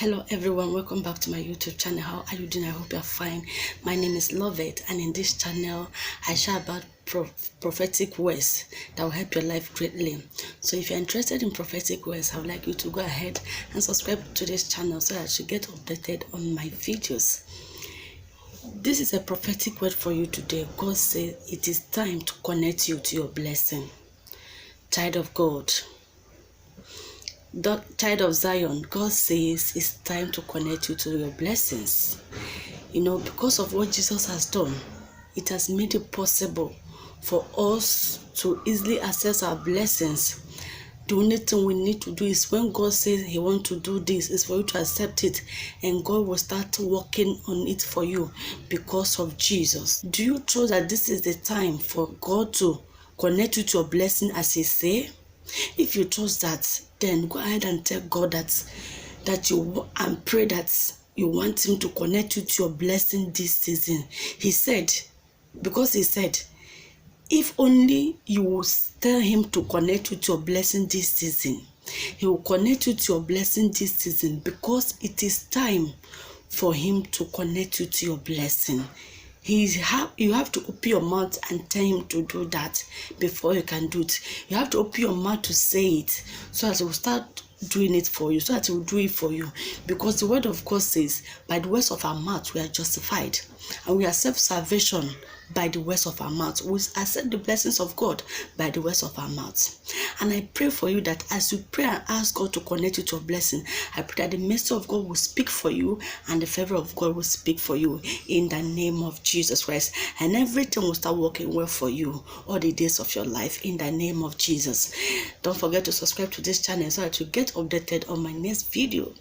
Hello everyone, welcome back to my YouTube channel. How are you doing? I hope you're fine. My name is Lovett, and in this channel I share about prophetic words that will help your life greatly. So if you're interested in prophetic words, I would like you to go ahead and subscribe to this channel so that you get updated on my videos. This is a prophetic word for you today. God says it is time to connect you to your blessing. Child of God, the child of Zion, God says it's time to connect you to your blessings. Because of what Jesus has done, it has made it possible for us to easily access our blessings. The only thing we need to do is when God says he wants to do this, is for you to accept it, and God will start working on it for you because of Jesus. Do you trust that this is the time for God to connect you to your blessing as he say? If you trust that, then go ahead and tell God that you and pray that you want him to connect you to your blessing this season. He said, if only you will tell him to connect you to your blessing this season, he will connect you to your blessing this season, because it is time for him to connect you to your blessing. You have to open your mouth and tell him to do that before you can do it. You have to open your mouth to say it so that he will start doing it for you, so that he will do it for you. Because the word of God says, by the words of our mouth we are justified, and we accept salvation by the words of our mouth. We accept the blessings of God by the words of our mouth. And I pray for you that as you pray and ask God to connect you to a blessing, I pray that the mercy of God will speak for you and the favor of God will speak for you in the name of Jesus Christ. And everything will start working well for you all the days of your life in the name of Jesus. Don't forget to subscribe to this channel so that you get updated on my next video.